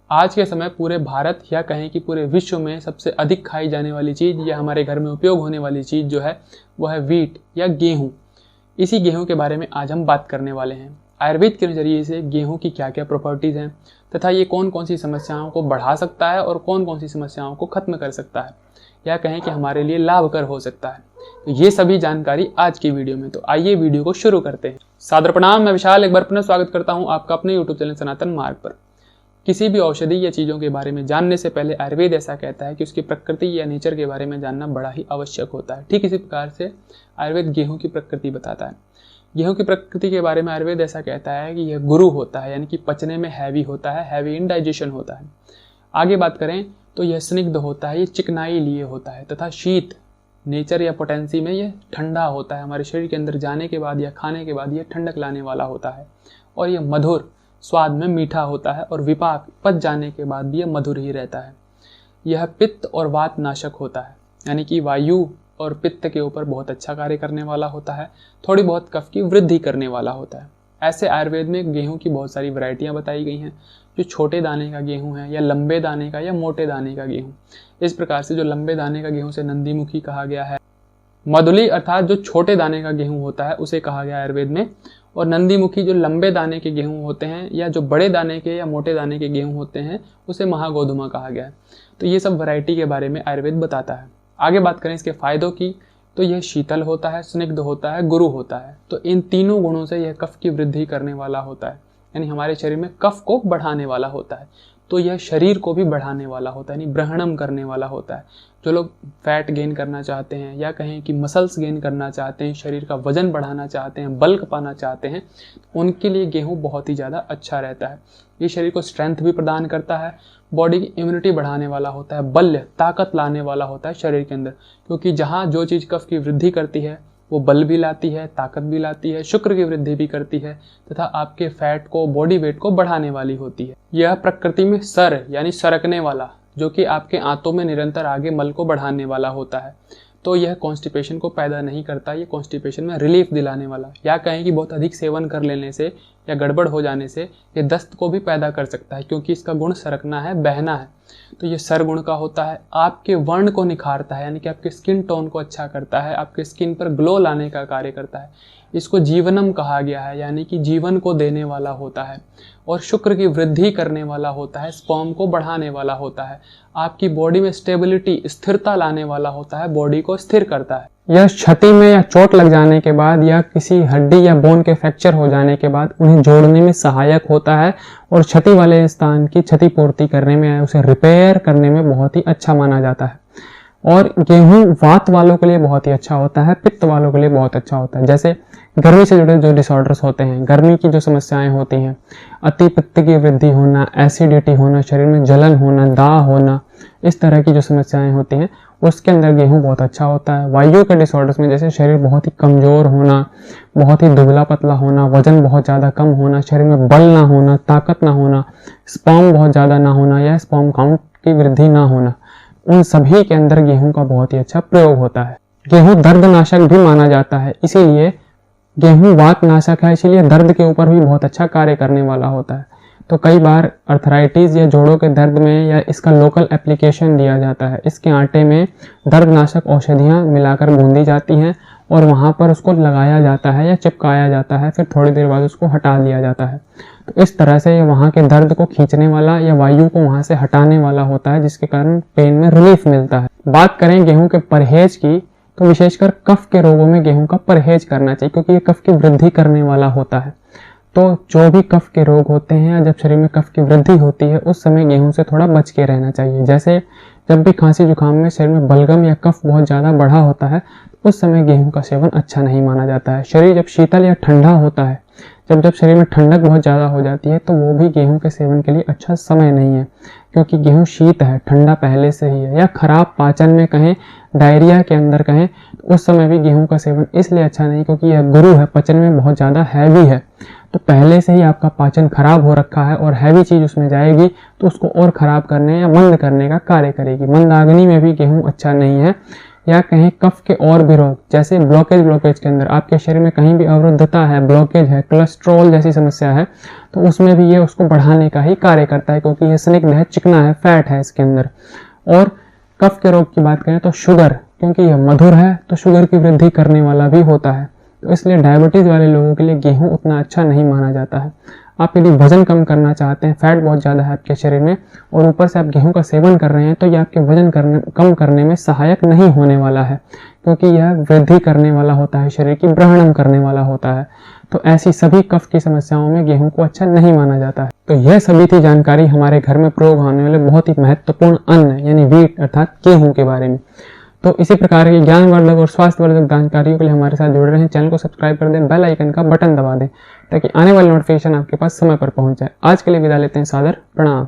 आज के समय पूरे भारत या कहें कि पूरे विश्व में सबसे अधिक खाई जाने वाली चीज़ या हमारे घर में उपयोग होने वाली चीज़ जो है वह है व्हीट या गेहूँ। इसी गेहूँ के बारे में आज हम बात करने वाले हैं। आयुर्वेद के नज़रिए से गेहूँ की क्या क्या प्रॉपर्टीज़ हैं तथा ये कौन कौन सी समस्याओं को बढ़ा सकता है और कौन कौन सी समस्याओं को खत्म कर सकता है या कहें कि हमारे लिए लाभकर हो सकता है। तो ये सभी जानकारी आज की वीडियो में। तो आइए वीडियो को शुरू करते हैं। सादर प्रणाम, मैं विशाल एक बार पुनः स्वागत करता हूँ आपका अपने यूट्यूब चैनल सनातन मार्ग पर। किसी भी औषधि या चीज़ों के बारे में जानने से पहले आयुर्वेद ऐसा कहता है कि उसकी प्रकृति या नेचर के बारे में जानना बड़ा ही आवश्यक होता है। ठीक इसी प्रकार से आयुर्वेद गेहूँ की प्रकृति बताता है। गेहूँ की प्रकृति के बारे में आयुर्वेद ऐसा कहता है कि यह गुरु होता है, यानी कि पचने में हैवी होता है, हैवी इन डाइजेशन होता है। आगे बात करें तो यह स्निग्ध होता है, ये चिकनाई लिए होता है तथा शीत नेचर या पोटेंसी में यह ठंडा होता है। हमारे शरीर के अंदर जाने के बाद या खाने के बाद यह ठंडक लाने वाला होता है और यह मधुर स्वाद में मीठा होता है और विपाक पच जाने के बाद भी यह मधुर ही रहता है। यह पित्त और वात नाशक होता है, यानी कि वायु और पित्त के ऊपर बहुत अच्छा कार्य करने वाला होता है, थोड़ी बहुत कफ की वृद्धि करने वाला होता है। ऐसे आयुर्वेद में गेहूं की बहुत सारी वैरायटियां बताई गई हैं, जो छोटे दाने का गेहूं है या लंबे दाने का या मोटे दाने का गेहूं। इस प्रकार से जो लंबे दाने का गेहूं से नंदीमुखी कहा गया है, मधुली अर्थात जो छोटे दाने का गेहूं होता है उसे कहा गया आयुर्वेद में, और नंदीमुखी जो लंबे दाने के गेहूं होते हैं या जो बड़े दाने के या मोटे दाने के गेहूं होते हैं उसे महागोधुमा कहा गया है। तो ये सब वैरायटी के बारे में आयुर्वेद बताता है। आगे बात करें इसके फायदों की, तो यह शीतल होता है, स्निग्ध होता है, गुरु होता है। तो इन तीनों गुणों से यह कफ की वृद्धि करने वाला होता है, यानी हमारे शरीर में कफ को बढ़ाने वाला होता है। तो यह शरीर को भी बढ़ाने वाला होता है, यानी ब्रहणम करने वाला होता है। जो लोग फैट गेन करना चाहते हैं या कहें कि मसल्स गेन करना चाहते हैं, शरीर का वजन बढ़ाना चाहते हैं, बल्क पाना चाहते हैं, उनके लिए गेहूं बहुत ही ज़्यादा अच्छा रहता है। ये शरीर को स्ट्रेंथ भी प्रदान करता है, बॉडी की इम्यूनिटी बढ़ाने वाला होता है, बल ताकत लाने वाला होता है शरीर के अंदर, क्योंकि जहाँ जो चीज़ कफ की वृद्धि करती है वो बल भी लाती है, ताकत भी लाती है, शुक्र की वृद्धि भी करती है तथा आपके फैट को, बॉडी वेट को बढ़ाने वाली होती है। यह प्रकृति में सर यानी सरकने वाला, जो कि आपके आंतों में निरंतर आगे मल को बढ़ाने वाला होता है। तो यह कॉन्स्टिपेशन को पैदा नहीं करता, ये कॉन्स्टिपेशन में रिलीफ दिलाने वाला, या कहें कि बहुत अधिक सेवन कर लेने से या गड़बड़ हो जाने से ये दस्त को भी पैदा कर सकता है, क्योंकि इसका गुण सरकना है, बहना है। तो ये सर गुण का होता है। आपके वर्ण को निखारता है, यानी कि आपके स्किन टोन को अच्छा करता है, आपके स्किन पर ग्लो लाने का कार्य करता है। इसको जीवनम कहा गया है, यानी कि जीवन को देने वाला होता है और शुक्र की वृद्धि करने वाला होता है, स्पर्म को बढ़ाने वाला होता है, आपकी बॉडी में स्टेबिलिटी, स्थिरता लाने वाला होता है, बॉडी को स्थिर करता है। यह क्षति में या चोट लग जाने के बाद या किसी हड्डी या बोन के फ्रैक्चर हो जाने के बाद उन्हें जोड़ने में सहायक होता है और क्षति वाले स्थान की क्षतिपूर्ति करने में, उसे रिपेयर करने में बहुत ही अच्छा माना जाता है। और गेहूं वात वालों के लिए बहुत ही अच्छा होता है, पित्त वालों के लिए बहुत अच्छा होता है। जैसे गर्मी से जुड़े जो डिसऑर्डर्स होते हैं, गर्मी की जो समस्याएं होती हैं, अति पित्त की वृद्धि होना, एसिडिटी होना, शरीर में जलन होना, दाह होना, इस तरह की जो समस्याएं होती हैं उसके अंदर गेहूं बहुत अच्छा होता है। वायु के डिसऑर्डर्स में जैसे शरीर बहुत ही कमजोर होना, बहुत ही दुबला पतला होना, वजन बहुत ज़्यादा कम होना, शरीर में बल ना होना, ताकत ना होना, स्पर्म बहुत ज़्यादा ना होना या स्पर्म काउंट की वृद्धि ना होना, उन सभी के अंदर गेहूं का बहुत ही अच्छा प्रयोग होता है। गेहूं दर्दनाशक भी माना जाता है, इसीलिए गेहूं वात नाशक है, इसीलिए दर्द के ऊपर भी बहुत अच्छा कार्य करने वाला होता है। तो कई बार अर्थराइटिस या जोड़ों के दर्द में या इसका लोकल एप्लीकेशन दिया जाता है। इसके आटे में दर्दनाशक औषधियाँ मिलाकर गूंदी जाती हैं और वहाँ पर उसको लगाया जाता है या चिपकाया जाता है, फिर थोड़ी देर बाद उसको हटा दिया जाता है। तो इस तरह से वहाँ के दर्द को खींचने वाला या वायु को वहाँ से हटाने वाला होता है, जिसके कारण पेन में रिलीफ मिलता है। बात करें गेहूं के परहेज की, तो विशेषकर कफ के रोगों में गेहूं का परहेज करना चाहिए, क्योंकि ये कफ की वृद्धि करने वाला होता है। तो जो भी कफ के रोग होते हैं या जब शरीर में कफ की वृद्धि होती है उस समय गेहूं से थोड़ा बच के रहना चाहिए। जैसे जब भी खांसी जुकाम में शरीर में बलगम या कफ बहुत ज़्यादा बढ़ा होता है उस समय गेहूं का सेवन अच्छा नहीं माना जाता है। शरीर जब शीतल या ठंडा होता है, जब शरीर में ठंडक बहुत ज़्यादा हो जाती है, तो वो भी गेहूं के सेवन के लिए अच्छा समय नहीं है, क्योंकि गेहूं शीत है, ठंडा पहले से ही है। या खराब पाचन में कहें, डायरिया के अंदर कहें, तो उस समय भी गेहूं का सेवन इसलिए अच्छा नहीं क्योंकि यह गुरु है, पचन में बहुत ज़्यादा हैवी है। तो पहले से ही आपका पाचन खराब हो रखा है और हैवी चीज़ उसमें जाएगी तो उसको और ख़राब करने या मंद करने का कार्य करेगी। मंदाग्नि में भी गेहूं अच्छा नहीं है, या कहें कफ के और भी रोग जैसे ब्लॉकेज के अंदर आपके शरीर में कहीं भी अवरुद्धता है, ब्लॉकेज है, कोलेस्ट्रॉल जैसी समस्या है, तो उसमें भी ये उसको बढ़ाने का ही कार्य करता है, क्योंकि ये स्निग्ध है, चिकना है, फैट है इसके अंदर। और कफ के रोग की बात करें तो शुगर, क्योंकि यह मधुर है तो शुगर की वृद्धि करने वाला भी होता है, तो इसलिए डायबिटीज़ वाले लोगों के लिए गेहूं उतना अच्छा नहीं माना जाता है। आप यदि वजन कम करना चाहते हैं, फैट बहुत ज़्यादा है आपके शरीर में और ऊपर से आप गेहूं का सेवन कर रहे हैं, तो यह आपके वजन कम करने में सहायक नहीं होने वाला है, क्योंकि यह वृद्धि करने वाला होता है, शरीर की ब्रहणम करने वाला होता है। तो ऐसी सभी कफ की समस्याओं में गेहूं को अच्छा नहीं माना जाता है। तो यह सभी थी जानकारी हमारे घर में प्रयोग होने वाले बहुत ही महत्वपूर्ण अन्न यानी व्हीट अर्थात गेहूं के बारे में। तो इसी प्रकार की ज्ञानवर्धक और स्वास्थ्यवर्धक जानकारियों के लिए हमारे साथ जुड़े रहें। चैनल को सब्सक्राइब कर दें, बेल आइकन का बटन दबा दें ताकि आने वाली नोटिफिकेशन आपके पास समय पर पहुंच जाए। आज के लिए विदा लेते हैं, सादर प्रणाम।